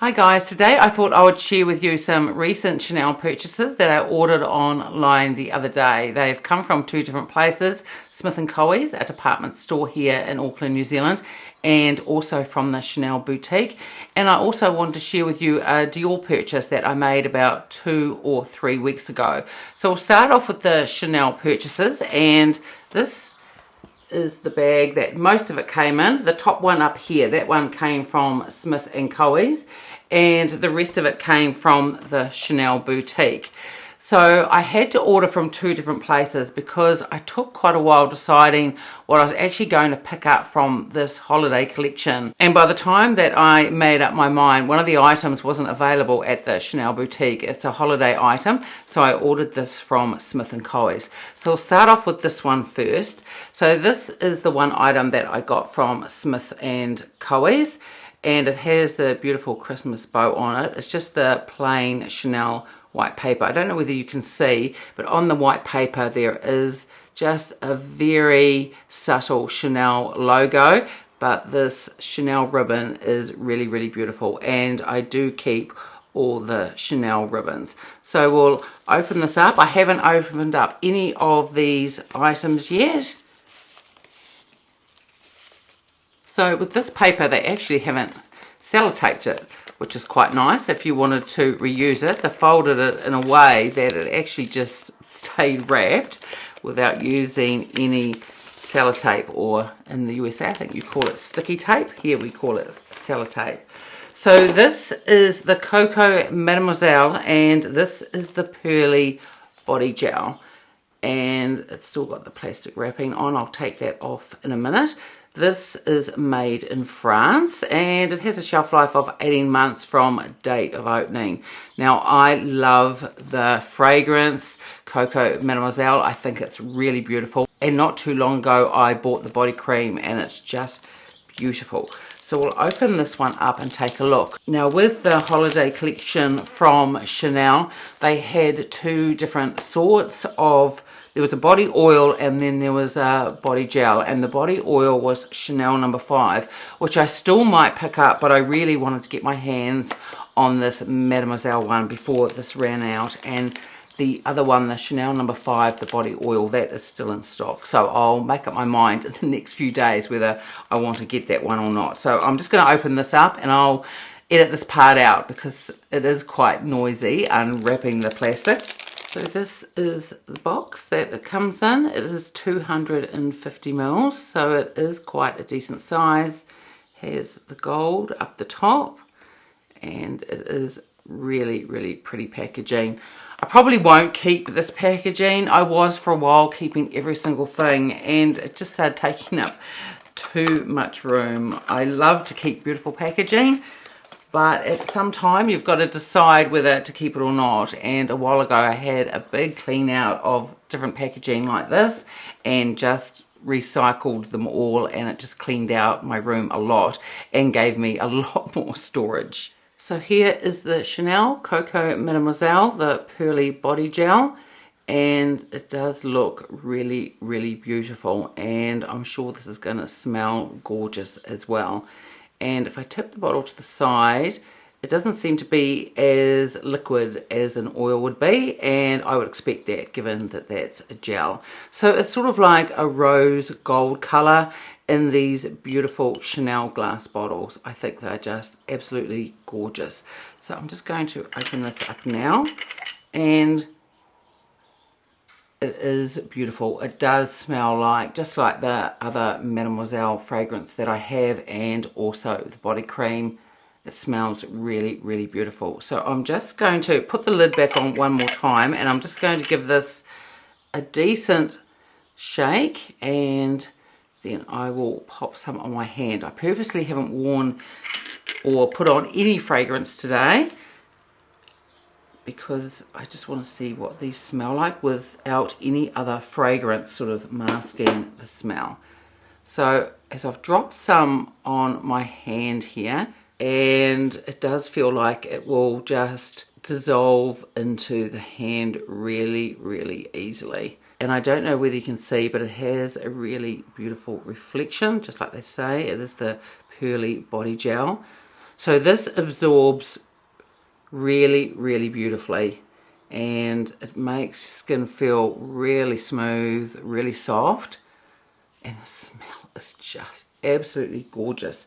Hi guys, today I thought I would share with you some recent Chanel purchases that I ordered online the other day. They've come from two different places, Smith & Co's, a department store here in Auckland, New Zealand, and also from the Chanel boutique. And I also wanted to share with you a Dior purchase that I made about 2 or 3 weeks ago. So we'll start off with the Chanel purchases, and this is the bag that most of it came in. The top one up here, that one came from Smith & Co's, and the rest of it came from the Chanel boutique. So I had to order from two different places because I took quite a while deciding what I was actually going to pick up from this holiday collection. And by the time that I made up my mind, one of the items wasn't available at the Chanel boutique. It's a holiday item, so I ordered this from Smith & Co's. So I'll start off with this one first. So this is the one item that I got from Smith & Co's, and it has the beautiful Christmas bow on it. It's just the plain Chanel white paper. I don't know whether you can see, but on the white paper there is just a very subtle Chanel logo, but this Chanel ribbon is really, really beautiful, and I do keep all the Chanel ribbons. So we'll open this up. I haven't opened up any of these items yet. So with this paper, they actually haven't sellotaped it, which is quite nice. If you wanted to reuse it, they folded it in a way that it actually just stayed wrapped without using any sellotape, or in the USA I think you call it sticky tape. Here we call it sellotape. So this is the Coco Mademoiselle, and this is the Pearly Body Gel, and it's still got the plastic wrapping on. I'll take that off in a minute. This is made in France, and it has a shelf life of 18 months from date of opening. Now, I love the fragrance, Coco Mademoiselle. I think it's really beautiful. And not too long ago, I bought the body cream, and it's just beautiful. So we'll open this one up and take a look. Now, with the holiday collection from Chanel, they had two different sorts of, there was a body oil and then there was a body gel, and the body oil was Chanel No. 5, which I still might pick up, but I really wanted to get my hands on this Mademoiselle one before this ran out. And the other one, the Chanel No. 5, the body oil, that is still in stock. So I'll make up my mind in the next few days whether I want to get that one or not. So I'm just going to open this up and I'll edit this part out because it is quite noisy unwrapping the plastic. So this is the box that it comes in. It is 250 mils, so it is quite a decent size. Has the gold up the top, and it is really, really pretty packaging. I probably won't keep this packaging. I was for a while keeping every single thing, and it just started taking up too much room. I love to keep beautiful packaging, but at some time you've got to decide whether to keep it or not. And a while ago I had a big clean out of different packaging like this and just recycled them all, and it just cleaned out my room a lot and gave me a lot more storage. So here is the Chanel Coco Mademoiselle, the Pearly Body Gel, and it does look really, really beautiful, and I'm sure this is going to smell gorgeous as well. And if I tip the bottle to the side, it doesn't seem to be as liquid as an oil would be, and I would expect that given that that's a gel. So it's sort of like a rose gold colour in these beautiful Chanel glass bottles. I think they're just absolutely gorgeous. So I'm just going to open this up now, and it is beautiful. It does smell like, just like the other Mademoiselle fragrance that I have, and also the body cream. It smells really, really beautiful. So I'm just going to put the lid back on one more time, and I'm just going to give this a decent shake, and then I will pop some on my hand. I purposely haven't worn or put on any fragrance today because I just want to see what these smell like without any other fragrance sort of masking the smell. So as I've dropped some on my hand here, and it does feel like it will just dissolve into the hand really, really easily. And I don't know whether you can see, but it has a really beautiful reflection, just like they say. It is the Pearly Body Gel. So this absorbs really, really beautifully, and it makes skin feel really smooth, really soft, and the smell is just absolutely gorgeous.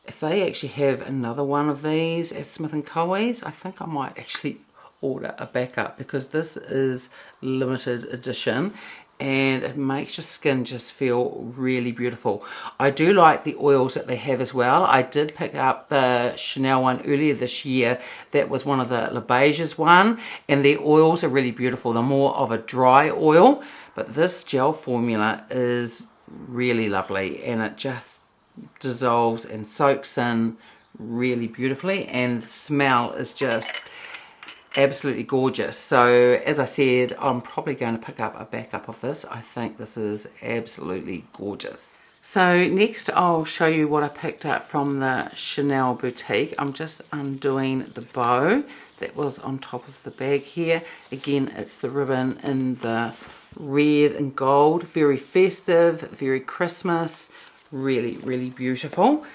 If they actually have another one of these at Smith & Co.'s, I think I might actually order a backup, because this is limited edition and it makes your skin just feel really beautiful. I do like the oils that they have as well. I did pick up the Chanel one earlier this year. That was one of the Beiges one, and the oils are really beautiful. They're more of a dry oil, but this gel formula is really lovely, and it just dissolves and soaks in really beautifully, and the smell is just absolutely gorgeous. So as I said, I'm probably going to pick up a backup of this. I think this is absolutely gorgeous. So next I'll show you what I picked up from the Chanel boutique. I'm just undoing the bow that was on top of the bag here. Again, it's the ribbon in the red and gold, very festive, very Christmas, really, really beautiful.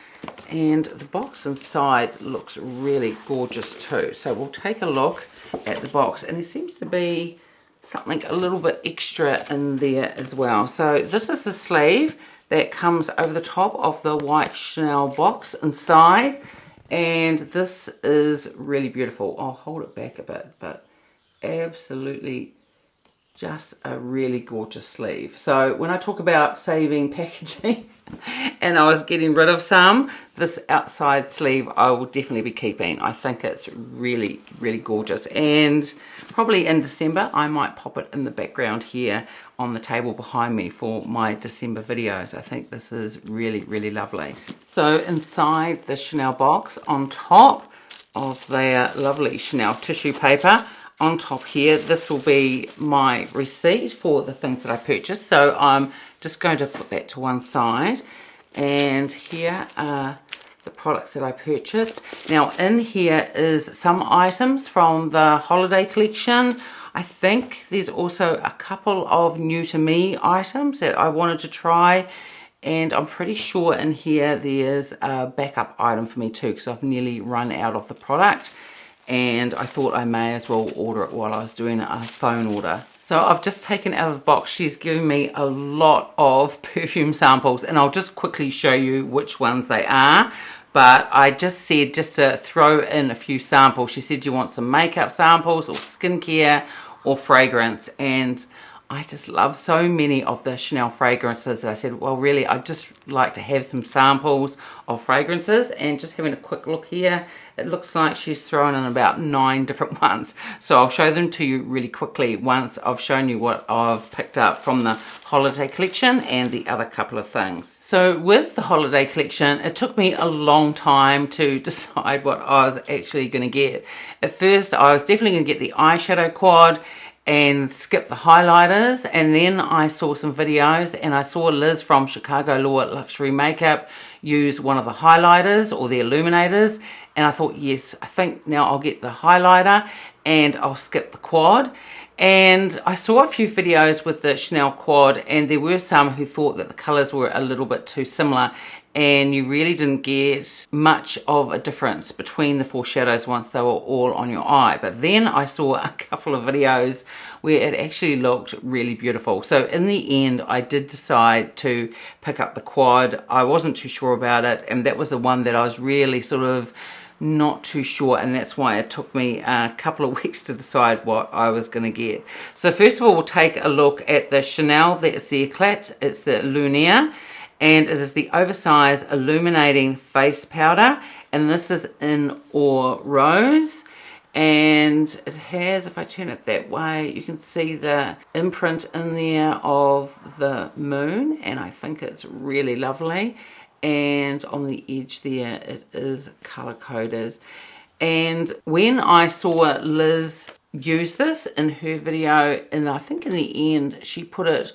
And the box inside looks really gorgeous too. So we'll take a look at the box, and there seems to be something a little bit extra in there as well. So this is the sleeve that comes over the top of the white Chanel box inside, and this is really beautiful. I'll hold it back a bit, but absolutely just a really gorgeous sleeve. So when I talk about saving packaging and I was getting rid of some, this outside sleeve I will definitely be keeping. I think it's really, really gorgeous, and probably in December I might pop it in the background here on the table behind me for my December videos. I think this is really, really lovely. So inside the Chanel box, on top of their lovely Chanel tissue paper, on top here, this will be my receipt for the things that I purchased. So I'm just going to put that to one side. And here are the products that I purchased. Now in here is some items from the holiday collection. I think there's also a couple of new to me items that I wanted to try. And I'm pretty sure in here there's a backup item for me too, because I've nearly run out of the product. And I thought I may as well order it while I was doing a phone order. So I've just taken out of the box, she's given me a lot of perfume samples, and I'll just quickly show you which ones they are. But I just said just to throw in a few samples. She said, you want some makeup samples or skincare or fragrance? And I just love so many of the Chanel fragrances. I said, well, really, I'd just like to have some samples of fragrances. And just having a quick look here, it looks like she's thrown in about 9 different ones. So I'll show them to you really quickly once I've shown you what I've picked up from the holiday collection and the other couple of things. So with the holiday collection, it took me a long time to decide what I was actually going to get. At first, I was definitely going to get the eyeshadow quad and skip the highlighters, and then I saw some videos and I saw Liz from Chicago Law Luxury Makeup use one of the highlighters or the illuminators, and I thought, yes, I think now I'll get the highlighter and I'll skip the quad. And I saw a few videos with the Chanel quad, and there were some who thought that the colours were a little bit too similar, and you really didn't get much of a difference between the 4 shadows once they were all on your eye. But then I saw a couple of videos where it actually looked really beautiful. So in the end, I did decide to pick up the quad. I wasn't too sure about it, and that was the one that I was really sort of not too sure, and that's why it took me a couple of weeks to decide what I was going to get. So first of all, we'll take a look at the Chanel. That's the Eclat, it's the Lunaire, and it is the Oversize Illuminating Face Powder, and this is in Or Rose. And it has, if I turn it that way, you can see the imprint in there of the moon, and I think it's really lovely. And on the edge there, it is color coded. And when I saw Liz use this in her video, and I think in the end she put it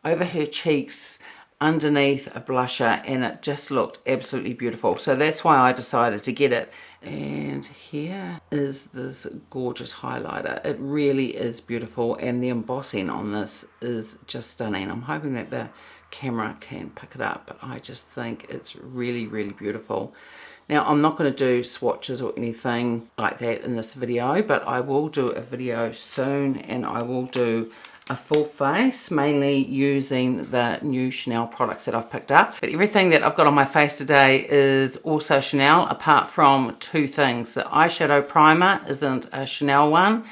over her cheeks underneath a blusher, and it just looked absolutely beautiful. So that's why I decided to get it. And here is this gorgeous highlighter. It really is beautiful, and the embossing on this is just stunning. I'm hoping that the camera can pick it up, but I just think it's really, really beautiful. Now, I'm not going to do swatches or anything like that in this video, but I will do a video soon, and I will do a full face, mainly using the new Chanel products that I've picked up. But everything that I've got on my face today is also Chanel, apart from two things. The eyeshadow primer isn't a Chanel one,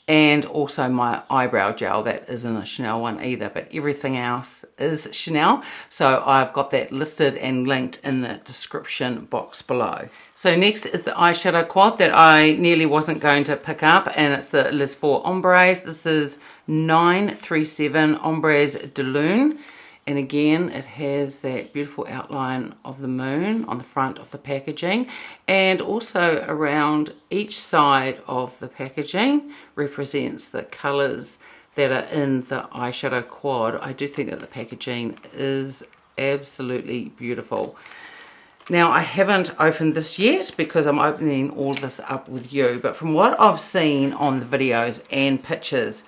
and also my eyebrow gel, that isn't a Chanel one either, but everything else is Chanel. So I've got that listed and linked in the description box below. So next is the eyeshadow quad that I nearly wasn't going to pick up, and it's the Liz 4 Ombres. This is 937 Ombres de Lune. And again, it has that beautiful outline of the moon on the front of the packaging, and also around each side of the packaging represents the colours that are in the eyeshadow quad. I do think that the packaging is absolutely beautiful. Now, I haven't opened this yet because I'm opening all this up with you, but from what I've seen on the videos and pictures,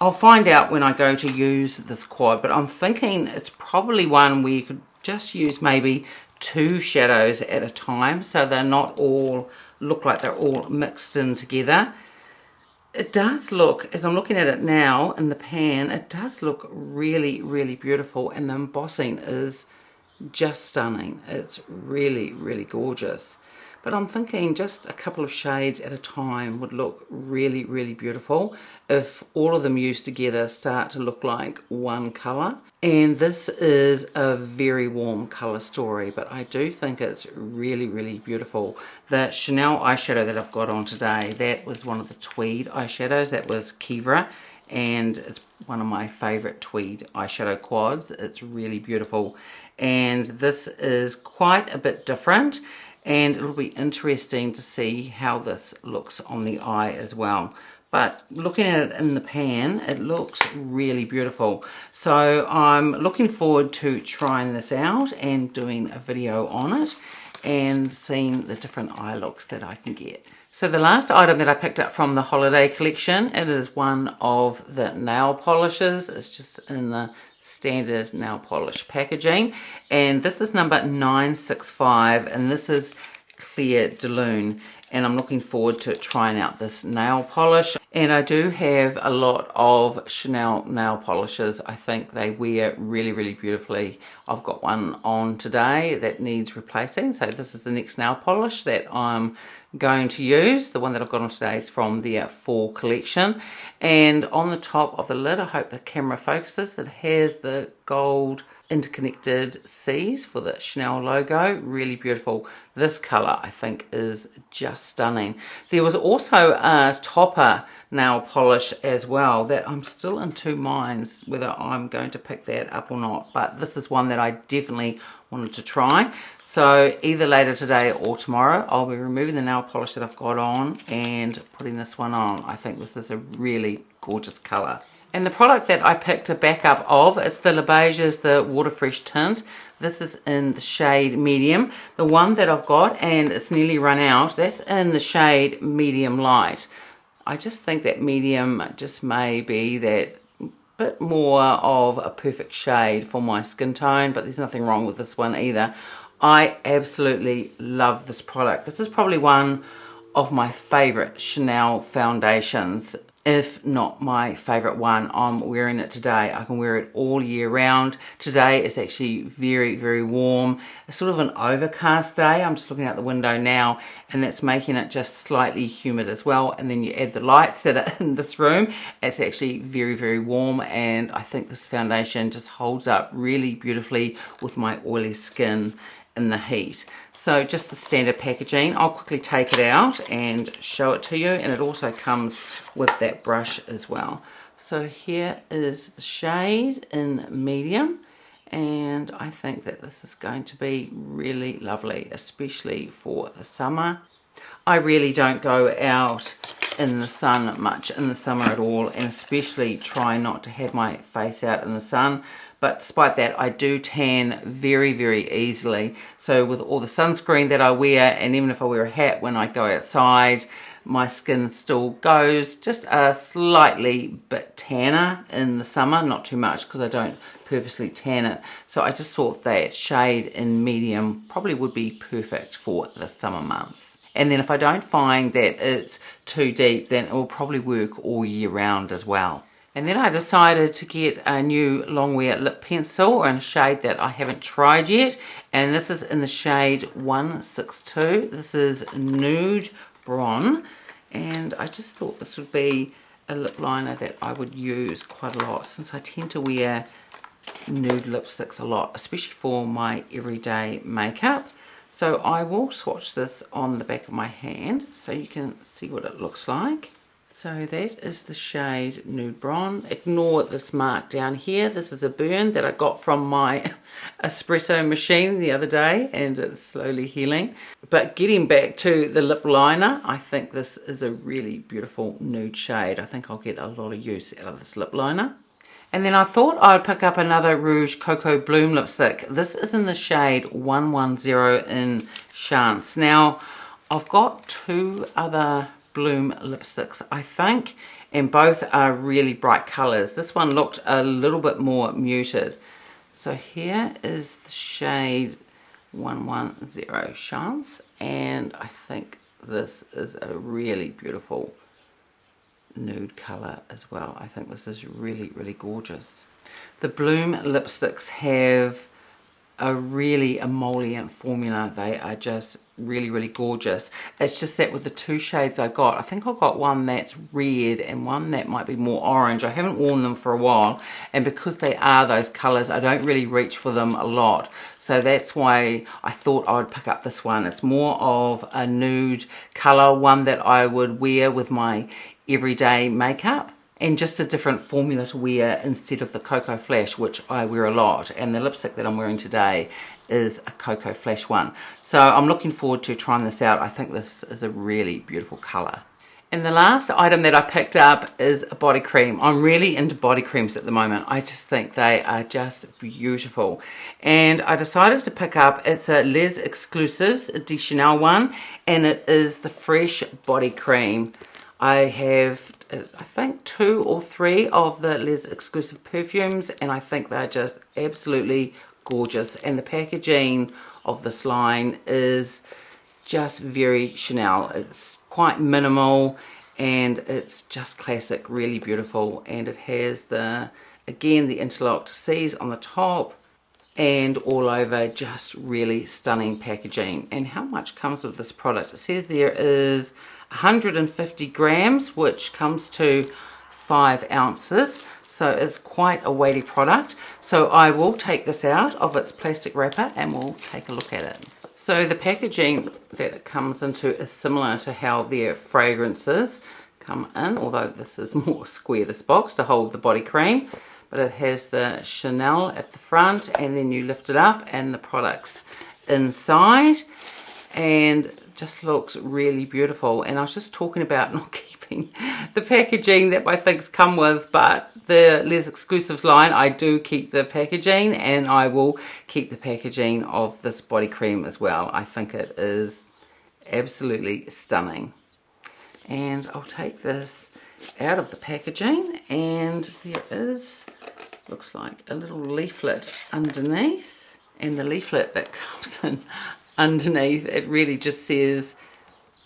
I'll find out when I go to use this quad, but I'm thinking it's probably one where you could just use maybe 2 shadows at a time, so they're not all look like they're all mixed in together. It does look, as I'm looking at it now in the pan, it does look really, really beautiful, and the embossing is just stunning. It's really, really gorgeous. But I'm thinking just a couple of shades at a time would look really, really beautiful if all of them used together start to look like one colour. And this is a very warm colour story, but I do think it's really, really beautiful. The Chanel eyeshadow that I've got on today, that was one of the Tweed eyeshadows. That was Cuivre, and it's one of my favourite Tweed eyeshadow quads. It's really beautiful. And this is quite a bit different, and it'll be interesting to see how this looks on the eye as well. But looking at it in the pan, it looks really beautiful. So I'm looking forward to trying this out and doing a video on it and seeing the different eye looks that I can get. So the last item that I picked up from the holiday collection, it is one of the nail polishes. It's just in the standard nail polish packaging, and this is number 965, and this is Clear de Lune, and I'm looking forward to trying out this nail polish. And I do have a lot of Chanel nail polishes. I think they wear really, really beautifully. I've got one on today that needs replacing, so this is the next nail polish that I'm going to use. The one that I've got on today is from their fall collection, and on the top of the lid, I hope the camera focuses, it has the gold interconnected C's for the Chanel logo. Really beautiful. This colour I think is just stunning. There was also a topper nail polish as well that I'm still in two minds whether I'm going to pick that up or not, but this is one that I definitely wanted to try. So either later today or tomorrow I'll be removing the nail polish that I've got on and putting this one on. I think this is a really gorgeous colour. And the product that I picked a backup of, it's the Beiges, the Waterfresh Tint. This is in the shade medium. The one that I've got, and it's nearly run out, that's in the shade medium light. I just think that medium just may be that bit more of a perfect shade for my skin tone, but there's nothing wrong with this one either. I absolutely love this product. This is probably one of my favourite Chanel foundations, if not my favourite one. I'm wearing it today. I can wear it all year round. Today it's actually very, very warm. It's sort of an overcast day. I'm just looking out the window now, and that's making it just slightly humid as well. And then you add the lights that are in this room. It's actually very, very warm, and I think this foundation just holds up really beautifully with my oily skin in the heat. So just the standard packaging. I'll quickly take it out and show it to you, and it also comes with that brush as well. So here is the shade in medium, and I think that this is going to be really lovely, especially for the summer. I really don't go out in the sun much in the summer at all, and especially try not to have my face out in the sun. But despite that, I do tan very, very easily. So with all the sunscreen that I wear, and even if I wear a hat when I go outside, my skin still goes just a slightly bit tanner in the summer, not too much because I don't purposely tan it. So I just thought that shade in medium probably would be perfect for the summer months. And then if I don't find that it's too deep, then it will probably work all year round as well. And then I decided to get a new Longwear lip pencil in a shade that I haven't tried yet. And this is in the shade 162. This is Nude Bronze. And I just thought this would be a lip liner that I would use quite a lot, since I tend to wear nude lipsticks a lot, especially for my everyday makeup. So I will swatch this on the back of my hand so you can see what it looks like. So that is the shade Nude Bronze. Ignore this mark down here. This is a burn that I got from my espresso machine the other day, and it's slowly healing. But getting back to the lip liner, I think this is a really beautiful nude shade. I think I'll get a lot of use out of this lip liner. And then I thought I'd pick up another Rouge Coco Bloom lipstick. This is in the shade 110 in Chance. Now, I've got two other Bloom lipsticks, I think, and both are really bright colours. This one looked a little bit more muted. So here is the shade 110 Chance, and I think this is a really beautiful nude colour as well. I think this is really, really gorgeous. The Bloom lipsticks have a really emollient formula. They are just really, really gorgeous. It's just that with the two shades I got, I think I got one that's red and one that might be more orange. I haven't worn them for a while, and because they are those colours, I don't really reach for them a lot. So that's why I thought I would pick up this one. It's more of a nude colour, one that I would wear with my everyday makeup, and just a different formula to wear instead of the Coco Flash, which I wear a lot. And the lipstick that I'm wearing today is a Coco Flash one. So I'm looking forward to trying this out. I think this is a really beautiful colour. And the last item that I picked up is a body cream. I'm really into body creams at the moment. I just think they are just beautiful. And I decided to pick up, it's a Les Exclusives Additional one, and it is the Fresh Body Cream. I have, I think, 2 or 3 of the Les Exclusive perfumes, and I think they're just absolutely gorgeous. And the packaging of this line is just very Chanel. It's quite minimal, and it's just classic, really beautiful. And it has the, again, the interlocked C's on the top and all over, just really stunning packaging. And how much comes with this product? It says there is 150 grams, which comes to 5 ounces. So it's quite a weighty product. So I will take this out of its plastic wrapper and we'll take a look at it. So the packaging that it comes into is similar to how their fragrances come in, although this is more square, this box, to hold the body cream. But it has the Chanel at the front, and then you lift it up and the products inside, and just looks really beautiful. And I was just talking about not keeping the packaging that my things come with, but the Les Exclusives line, I do keep the packaging, and I will keep the packaging of this body cream as well. I think it is absolutely stunning. And I'll take this out of the packaging, and there is, looks like a little leaflet underneath, and the leaflet that comes in underneath, it really just says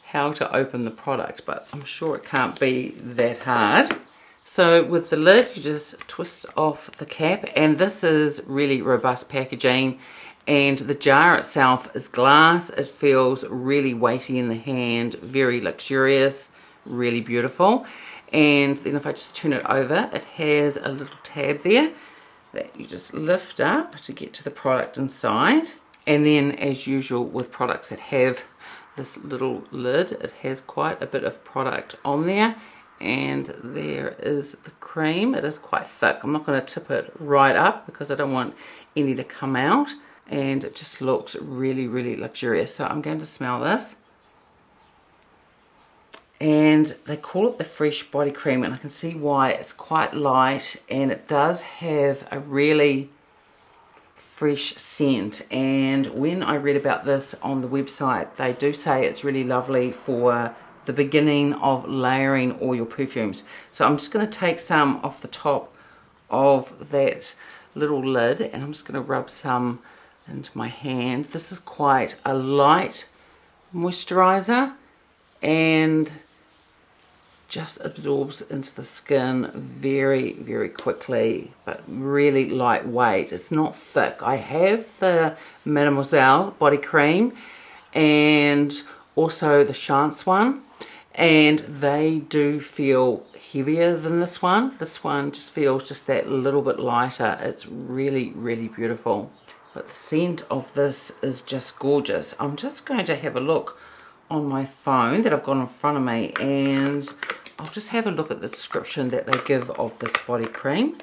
how to open the product, but I'm sure it can't be that hard. So with the lid, you just twist off the cap, and this is really robust packaging, and the jar itself is glass. It feels really weighty in the hand, very luxurious, really beautiful. And then if I just turn it over, it has a little tab there that you just lift up to get to the product inside. And then, as usual with products that have this little lid, it has quite a bit of product on there. And there is the cream. It is quite thick. I'm not going to tip it right up because I don't want any to come out. And it just looks really, really luxurious. So I'm going to smell this. And they call it the Fresh Body Cream, and I can see why. It's quite light, and it does have a really fresh scent. And when I read about this on the website, they do say it's really lovely for the beginning of layering all your perfumes. So I'm just going to take some off the top of that little lid, and I'm just going to rub some into my hand. This is quite a light moisturizer and just absorbs into the skin very, very quickly, but really lightweight. It's not thick. I have the Mademoiselle body cream and also the Chance one, and they do feel heavier than this one. This one just feels just that little bit lighter. It's really, really beautiful. But the scent of this is just gorgeous. I'm just going to have a look on my phone that I've got in front of me, and I'll just have a look at the description that they give of this body cream.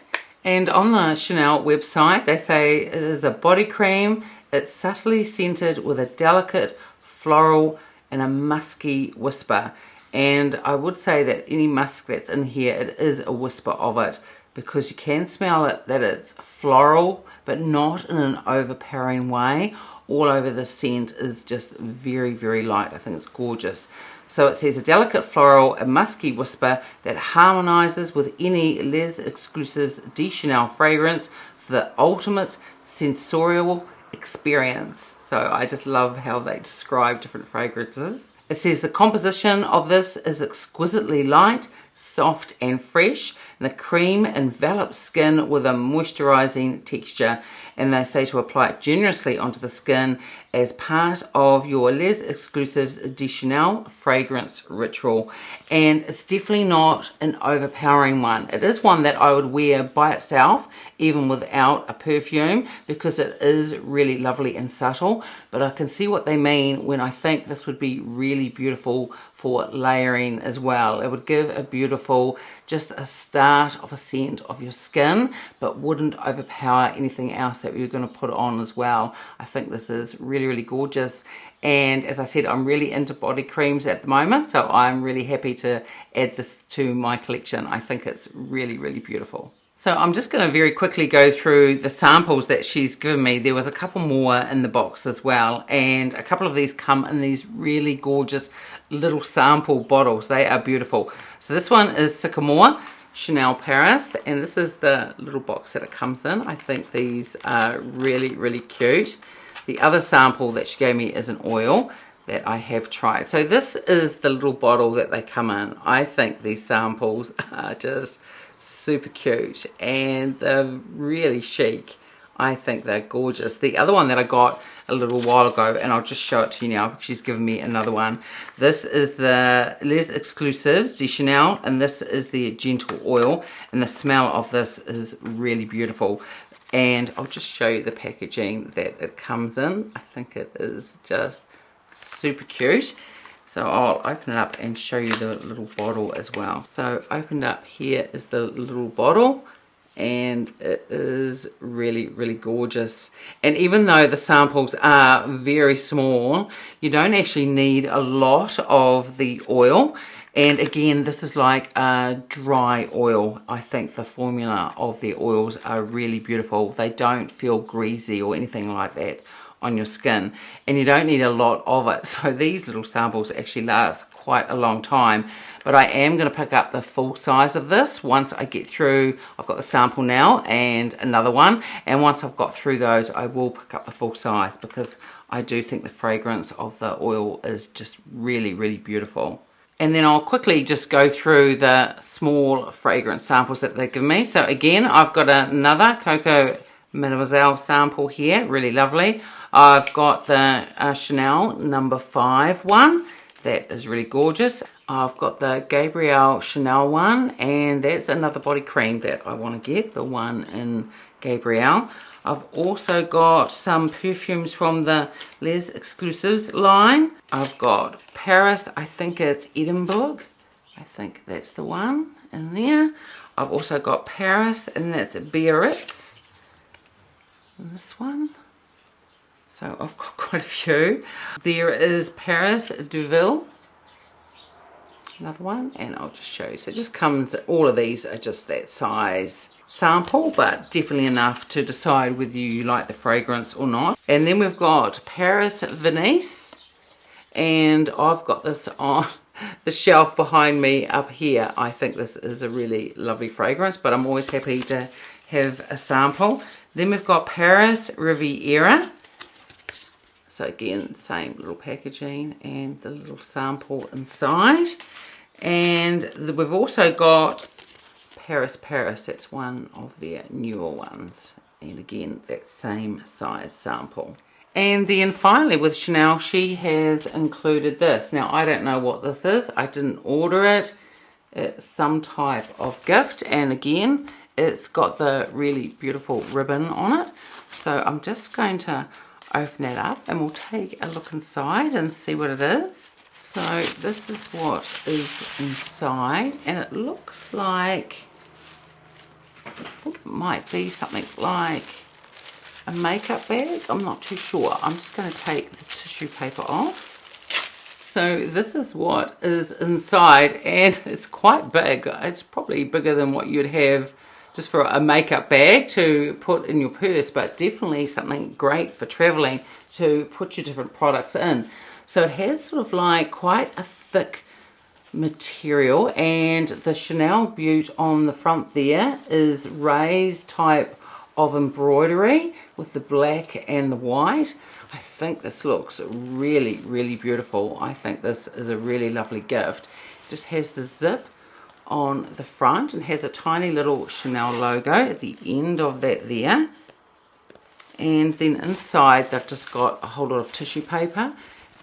And on the Chanel website, they say it is a body cream. It's subtly scented with a delicate floral and a musky whisper. And I would say that any musk that's in here, it is a whisper of it, because you can smell it, that it's floral, but not in an overpowering way. All over the scent is just very, very light. I think it's gorgeous. So it says a delicate floral, a musky whisper that harmonizes with any Les Exclusives de Chanel fragrance for the ultimate sensorial experience. So I just love how they describe different fragrances. It says the composition of this is exquisitely light, soft and fresh, and the cream envelops skin with a moisturizing texture, and they say to apply it generously onto the skin as part of your Les Exclusives de Chanel fragrance ritual. And it's definitely not an overpowering one. It is one that I would wear by itself, even without a perfume, because it is really lovely and subtle. But I can see what they mean when I think this would be really beautiful for layering as well. It would give a beautiful, just a start of a scent of your skin, but wouldn't overpower anything else that you're going to put on as well. I think this is really, really gorgeous. And as I said, I'm really into body creams at the moment, so I'm really happy to add this to my collection. I think it's really, really beautiful. So I'm just going to very quickly go through the samples that she's given me. There was a couple more in the box as well, and a couple of these come in these really gorgeous little sample bottles. They are beautiful. So this one is Sycamore Chanel Paris, and this is the little box that it comes in. I think these are really, really cute. The other sample that she gave me is an oil that I have tried. So this is the little bottle that they come in. I think these samples are just super cute, and they're really chic. I think they're gorgeous. The other one that I got a little while ago, and I'll just show it to you now because she's given me another one. This is the Les Exclusives de Chanel, and this is the gentle oil, and the smell of this is really beautiful. And I'll just show you the packaging that it comes in. I think it is just super cute. So I'll open it up and show you the little bottle as well. So opened up here is the little bottle, and it is really, really gorgeous. And even though the samples are very small, you don't actually need a lot of the oil. And again, this is like a dry oil. I think the formula of the oils are really beautiful. They don't feel greasy or anything like that on your skin, and you don't need a lot of it. So these little samples actually last quite a long time. But I am going to pick up the full size of this once I get through. I've got the sample now and another one, and once I've got through those, I will pick up the full size, because I do think the fragrance of the oil is just really, really beautiful. And then I'll quickly just go through the small fragrance samples that they give me. So again, I've got another Coco Mademoiselle sample here, really lovely. I've got the Chanel number 5 one, that is really gorgeous. I've got the Gabrielle Chanel one, and that's another body cream that I want to get, the one in Gabrielle. I've also got some perfumes from the Les Exclusives line. I've got Paris, I think it's Edinburgh. I think that's the one in there. I've also got Paris, and that's Biarritz. And this one. So I've got quite a few. There is Paris Deauville. Another one, and I'll just show you. So it just comes, all of these are just that size sample, but definitely enough to decide whether you like the fragrance or not. And then we've got Paris Venice, and I've got this on the shelf behind me up here. I think this is a really lovely fragrance, but I'm always happy to have a sample. Then we've got Paris Riviera. So again, same little packaging and the little sample inside. And we've also got Paris. That's one of their newer ones. And again, that same size sample. And then finally with Chanel, she has included this. Now, I don't know what this is. I didn't order it. It's some type of gift. And again, it's got the really beautiful ribbon on it. So I'm just going to open that up and we'll take a look inside and see what it is. So this is what is inside, and it looks like, I think it might be something like a makeup bag. I'm not too sure. I'm just going to take the tissue paper off. So this is what is inside, and it's quite big. It's probably bigger than what you'd have just for a makeup bag to put in your purse, but definitely something great for traveling to put your different products in. So it has sort of like quite a thick material, and the Chanel Butte on the front there is raised type of embroidery with the black and the white. I think this looks really, really beautiful. I think this is a really lovely gift. It just has the zip on the front and has a tiny little Chanel logo at the end of that there. And then inside they've just got a whole lot of tissue paper,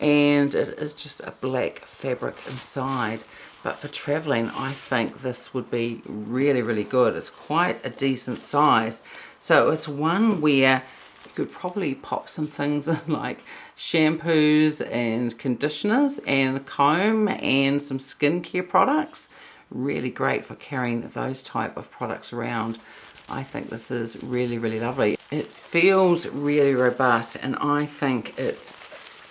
and it is just a black fabric inside. But for traveling, I think this would be really, really good. It's quite a decent size. So it's one where you could probably pop some things in, like shampoos and conditioners and a comb and some skincare products. Really great for carrying those type of products around. I think this is really, really lovely. It feels really robust, and I think it's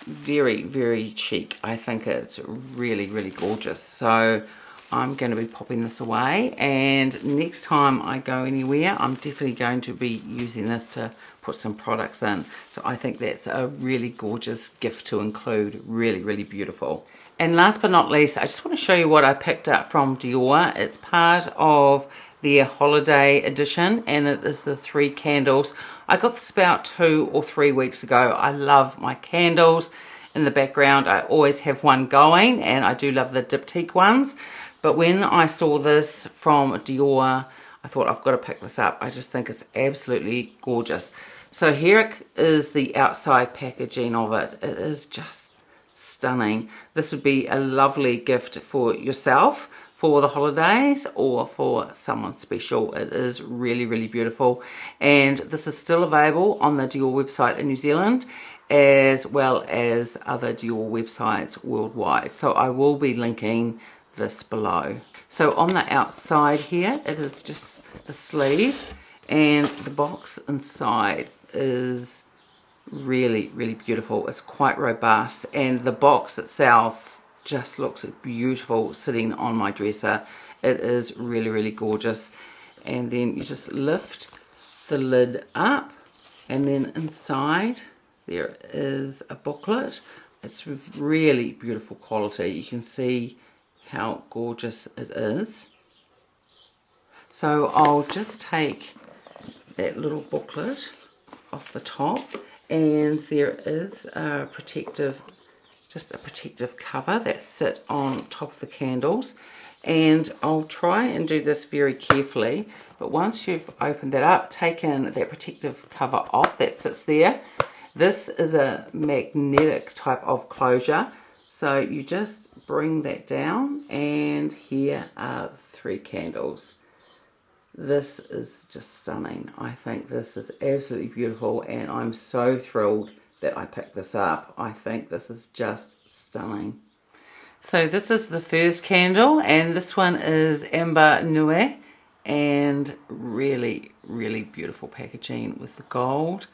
very, very chic. I think it's really, really gorgeous. So I'm going to be popping this away, and next time I go anywhere I'm definitely going to be using this to put some products in. So I think that's a really gorgeous gift to include. Really, really beautiful. And last but not least, I just want to show you what I picked up from Dior. It's part of their holiday edition, and it is the 3 candles. I got this about 2 or 3 weeks ago. I love my candles. In the background I always have one going, and I do love the Diptyque ones. But when I saw this from Dior, I thought I've got to pick this up. I just think it's absolutely gorgeous. So here is the outside packaging of it. It is just stunning. This would be a lovely gift for yourself for the holidays or for someone special. It is really, really beautiful, and this is still available on the Dior website in New Zealand as well as other Dior websites worldwide. So I will be linking this below. So on the outside here, it is just the sleeve, and the box inside is really, really beautiful. It's quite robust, and the box itself just looks beautiful sitting on my dresser. It is really, really gorgeous. And then you just lift the lid up, and then inside there is a booklet. It's really beautiful quality. You can see how gorgeous it is. So I'll just take that little booklet off the top, and there is a protective cover that sits on top of the candles. And I'll try and do this very carefully, but once you've opened that up, taken that protective cover off that sits there, this is a magnetic type of closure. So you just bring that down, and here are 3 candles. This is just stunning. I think this is absolutely beautiful, and I'm so thrilled that I picked this up. I think this is just stunning. So this is the first candle, and this one is Amber Noir, and really, really beautiful packaging with the gold.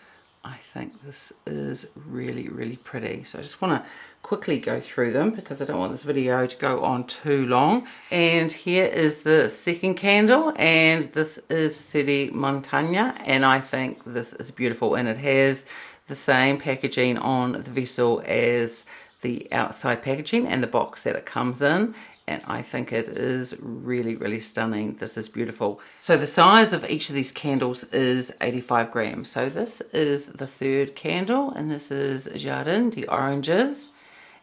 I think this is really, really pretty. So I just want to quickly go through them because I don't want this video to go on too long. And here is the second candle, and this is 30 Montagne, and I think this is beautiful, and it has the same packaging on the vessel as the outside packaging and the box that it comes in, and I think it is really, really stunning. This is beautiful. So the size of each of these candles is 85 grams. So this is the third candle, and this is Jardin the Oranges.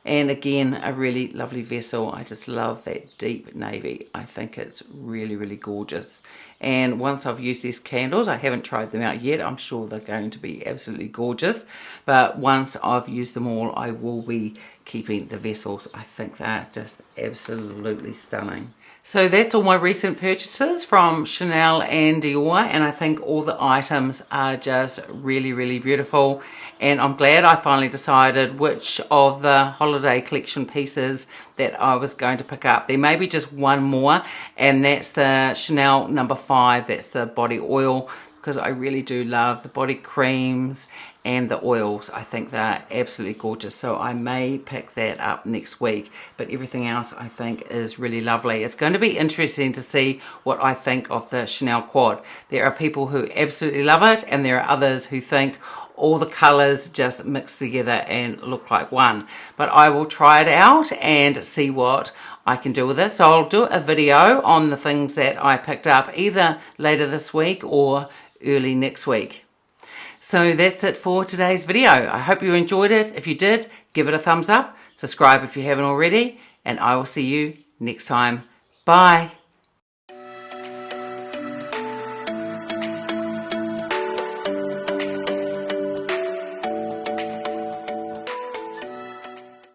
And again, a really lovely vessel. I just love that deep navy. I think it's really, really gorgeous. And once I've used these candles, I haven't tried them out yet. I'm sure they're going to be absolutely gorgeous. But once I've used them all, I will be keeping the vessels. I think they're just absolutely stunning. So that's all my recent purchases from Chanel and Dior, and I think all the items are just really, really beautiful. And I'm glad I finally decided which of the holiday collection pieces that I was going to pick up. There may be just one more, and that's the Chanel number 5. That's the body oil, because I really do love the body creams and the oils. I think they're absolutely gorgeous, so I may pick that up next week. But everything else I think is really lovely. It's going to be interesting to see what I think of the Chanel quad. There are people who absolutely love it, and there are others who think all the colors just mix together and look like one. But I will try it out and see what I can do with it. So I'll do a video on the things that I picked up either later this week or early next week. So that's it for today's video. I hope you enjoyed it. If you did, give it a thumbs up, subscribe if you haven't already, and I will see you next time. Bye.